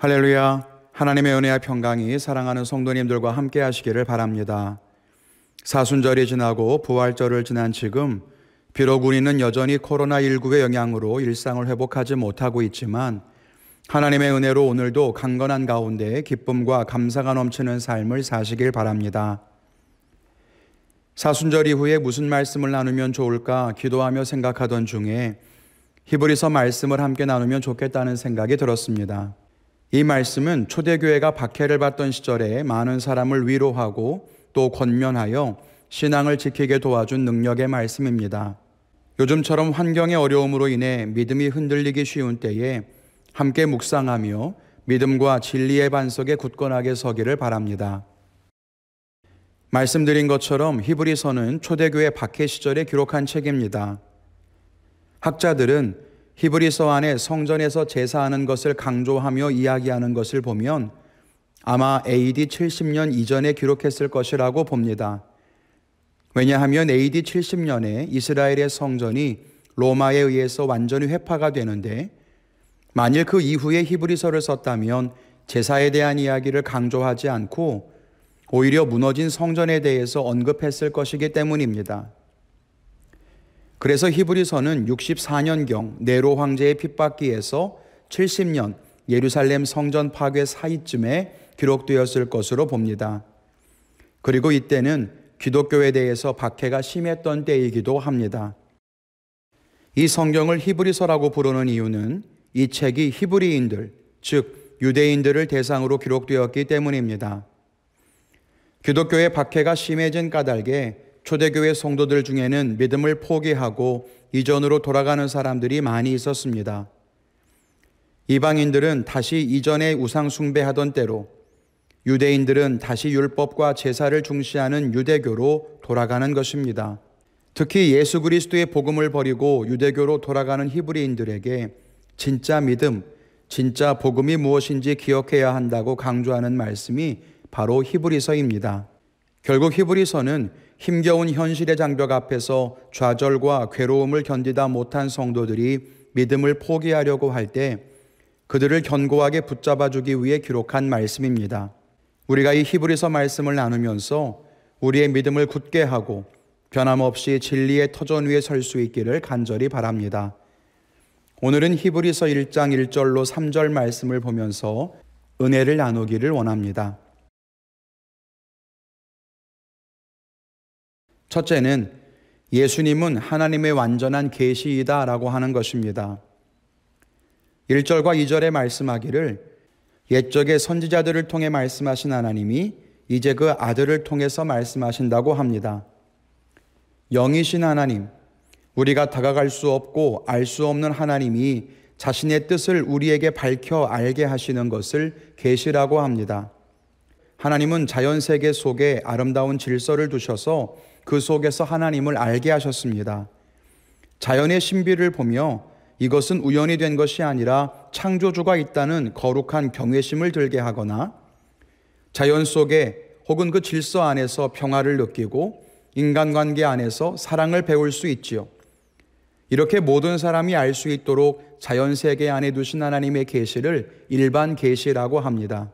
할렐루야. 하나님의 은혜와 평강이 사랑하는 성도님들과 함께 하시기를 바랍니다. 사순절이 지나고 부활절을 지난 지금 비록 우리는 여전히 코로나19의 영향으로 일상을 회복하지 못하고 있지만 하나님의 은혜로 오늘도 강건한 가운데 기쁨과 감사가 넘치는 삶을 사시길 바랍니다. 사순절 이후에 무슨 말씀을 나누면 좋을까 기도하며 생각하던 중에 히브리서 말씀을 함께 나누면 좋겠다는 생각이 들었습니다. 이 말씀은 초대교회가 박해를 받던 시절에 많은 사람을 위로하고 또 권면하여 신앙을 지키게 도와준 능력의 말씀입니다. 요즘처럼 환경의 어려움으로 인해 믿음이 흔들리기 쉬운 때에 함께 묵상하며 믿음과 진리의 반석에 굳건하게 서기를 바랍니다. 말씀드린 것처럼 히브리서는 초대교회 박해 시절에 기록한 책입니다. 학자들은 히브리서 안에 성전에서 제사하는 것을 강조하며 이야기하는 것을 보면 아마 AD 70년 이전에 기록했을 것이라고 봅니다. 왜냐하면 AD 70년에 이스라엘의 성전이 로마에 의해서 완전히 회파가 되는데 만일 그 이후에 히브리서를 썼다면 제사에 대한 이야기를 강조하지 않고 오히려 무너진 성전에 대해서 언급했을 것이기 때문입니다. 그래서 히브리서는 64년경 네로 황제의 핍박기에서 70년 예루살렘 성전 파괴 사이쯤에 기록되었을 것으로 봅니다. 그리고 이때는 기독교에 대해서 박해가 심했던 때이기도 합니다. 이 성경을 히브리서라고 부르는 이유는 이 책이 히브리인들, 즉 유대인들을 대상으로 기록되었기 때문입니다. 기독교의 박해가 심해진 까닭에 초대교회 성도들 중에는 믿음을 포기하고 이전으로 돌아가는 사람들이 많이 있었습니다. 이방인들은 다시 이전에 우상 숭배하던 때로, 유대인들은 다시 율법과 제사를 중시하는 유대교로 돌아가는 것입니다. 특히 예수 그리스도의 복음을 버리고 유대교로 돌아가는 히브리인들에게 진짜 믿음, 진짜 복음이 무엇인지 기억해야 한다고 강조하는 말씀이 바로 히브리서입니다. 결국 히브리서는 힘겨운 현실의 장벽 앞에서 좌절과 괴로움을 견디다 못한 성도들이 믿음을 포기하려고 할 때 그들을 견고하게 붙잡아주기 위해 기록한 말씀입니다. 우리가 이 히브리서 말씀을 나누면서 우리의 믿음을 굳게 하고 변함없이 진리의 터전 위에 설 수 있기를 간절히 바랍니다. 오늘은 히브리서 1장 1절로 3절 말씀을 보면서 은혜를 나누기를 원합니다. 첫째는 예수님은 하나님의 완전한 계시이다라고 하는 것입니다. 1절과 2절에 말씀하기를 옛적의 선지자들을 통해 말씀하신 하나님이 이제 그 아들을 통해서 말씀하신다고 합니다. 영이신 하나님, 우리가 다가갈 수 없고 알 수 없는 하나님이 자신의 뜻을 우리에게 밝혀 알게 하시는 것을 계시라고 합니다. 하나님은 자연세계 속에 아름다운 질서를 두셔서 그 속에서 하나님을 알게 하셨습니다. 자연의 신비를 보며 이것은 우연이 된 것이 아니라 창조주가 있다는 거룩한 경외심을 들게 하거나 자연 속에 혹은 그 질서 안에서 평화를 느끼고 인간관계 안에서 사랑을 배울 수 있지요. 이렇게 모든 사람이 알 수 있도록 자연세계 안에 두신 하나님의 계시를 일반 계시라고 합니다.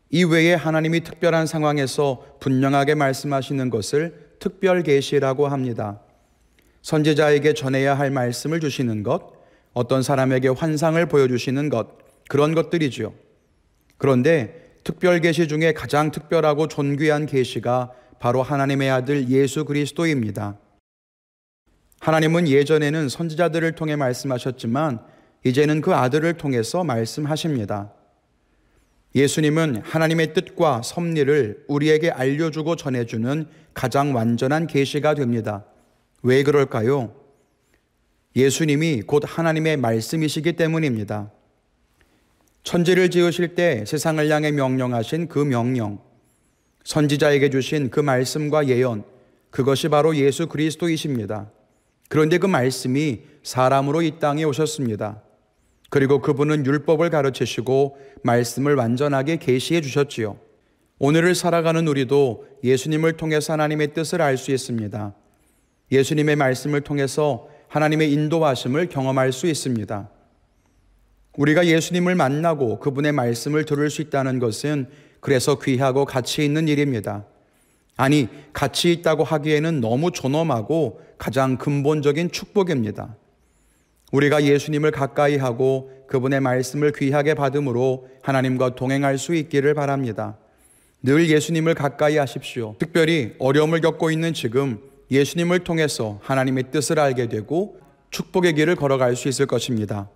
이 외에 하나님이 특별한 상황에서 분명하게 말씀하시는 것을 특별 계시라고 합니다. 선지자에게 전해야 할 말씀을 주시는 것, 어떤 사람에게 환상을 보여주시는 것, 그런 것들이지요. 그런데 특별 계시 중에 가장 특별하고 존귀한 계시가 바로 하나님의 아들 예수 그리스도입니다. 하나님은 예전에는 선지자들을 통해 말씀하셨지만 이제는 그 아들을 통해서 말씀하십니다. 예수님은 하나님의 뜻과 섭리를 우리에게 알려주고 전해주는 가장 완전한 계시가 됩니다. 왜 그럴까요? 예수님이 곧 하나님의 말씀이시기 때문입니다. 천지를 지으실 때 세상을 향해 명령하신 그 명령, 선지자에게 주신 그 말씀과 예언, 그것이 바로 예수 그리스도이십니다. 그런데 그 말씀이 사람으로 이 땅에 오셨습니다. 그리고 그분은 율법을 가르치시고 말씀을 완전하게 계시해 주셨지요. 오늘을 살아가는 우리도 예수님을 통해서 하나님의 뜻을 알 수 있습니다. 예수님의 말씀을 통해서 하나님의 인도하심을 경험할 수 있습니다. 우리가 예수님을 만나고 그분의 말씀을 들을 수 있다는 것은 그래서 귀하고 가치 있는 일입니다. 아니, 가치 있다고 하기에는 너무 존엄하고 가장 근본적인 축복입니다. 우리가 예수님을 가까이 하고 그분의 말씀을 귀하게 받음으로 하나님과 동행할 수 있기를 바랍니다. 늘 예수님을 가까이 하십시오. 특별히 어려움을 겪고 있는 지금 예수님을 통해서 하나님의 뜻을 알게 되고 축복의 길을 걸어갈 수 있을 것입니다.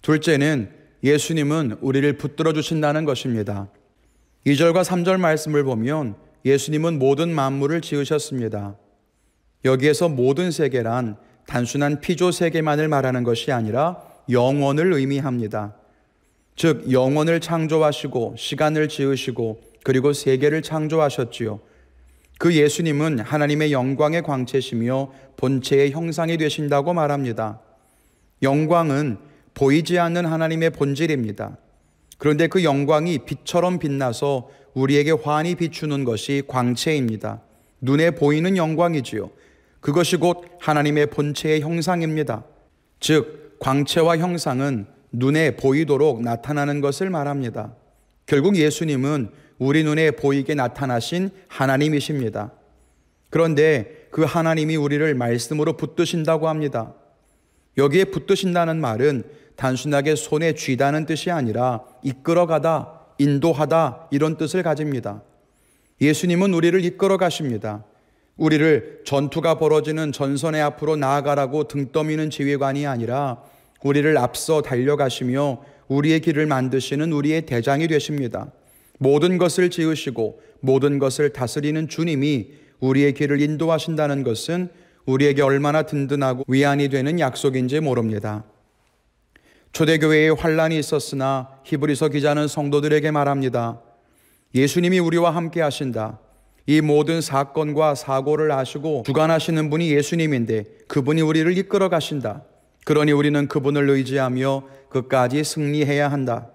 둘째는 예수님은 우리를 붙들어 주신다는 것입니다. 2절과 3절 말씀을 보면 예수님은 모든 만물을 지으셨습니다. 여기에서 모든 세계란 단순한 피조 세계만을 말하는 것이 아니라 영원을 의미합니다. 즉 영원을 창조하시고 시간을 지으시고 그리고 세계를 창조하셨지요. 그 예수님은 하나님의 영광의 광채시며 본체의 형상이 되신다고 말합니다. 영광은 보이지 않는 하나님의 본질입니다. 그런데 그 영광이 빛처럼 빛나서 우리에게 환히 비추는 것이 광채입니다. 눈에 보이는 영광이지요. 그것이 곧 하나님의 본체의 형상입니다. 즉 광채와 형상은 눈에 보이도록 나타나는 것을 말합니다. 결국 예수님은 우리 눈에 보이게 나타나신 하나님이십니다. 그런데 그 하나님이 우리를 말씀으로 붙드신다고 합니다. 여기에 붙드신다는 말은 단순하게 손에 쥐다는 뜻이 아니라 이끌어가다, 인도하다 이런 뜻을 가집니다. 예수님은 우리를 이끌어 가십니다. 우리를 전투가 벌어지는 전선의 앞으로 나아가라고 등 떠미는 지휘관이 아니라 우리를 앞서 달려가시며 우리의 길을 만드시는 우리의 대장이 되십니다. 모든 것을 지으시고 모든 것을 다스리는 주님이 우리의 길을 인도하신다는 것은 우리에게 얼마나 든든하고 위안이 되는 약속인지 모릅니다. 초대교회에 환란이 있었으나 히브리서 기자는 성도들에게 말합니다. 예수님이 우리와 함께 하신다. 이 모든 사건과 사고를 아시고 주관하시는 분이 예수님인데 그분이 우리를 이끌어 가신다. 그러니 우리는 그분을 의지하며 끝까지 승리해야 한다.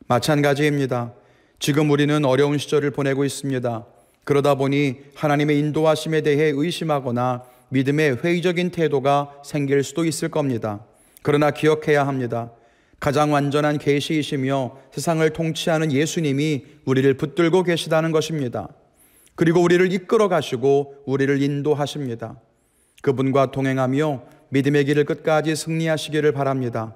마찬가지입니다. 지금 우리는 어려운 시절을 보내고 있습니다. 그러다 보니 하나님의 인도하심에 대해 의심하거나 믿음의 회의적인 태도가 생길 수도 있을 겁니다. 그러나 기억해야 합니다. 가장 완전한 계시이시며 세상을 통치하는 예수님이 우리를 붙들고 계시다는 것입니다. 그리고 우리를 이끌어 가시고 우리를 인도하십니다. 그분과 동행하며 믿음의 길을 끝까지 승리하시기를 바랍니다.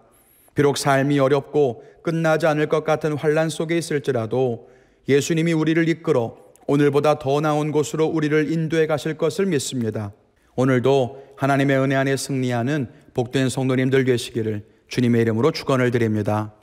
비록 삶이 어렵고 끝나지 않을 것 같은 환난 속에 있을지라도 예수님이 우리를 이끌어 오늘보다 더 나은 곳으로 우리를 인도해 가실 것을 믿습니다. 오늘도 하나님의 은혜 안에 승리하는 복된 성도님들 되시기를 주님의 이름으로 축원을 드립니다.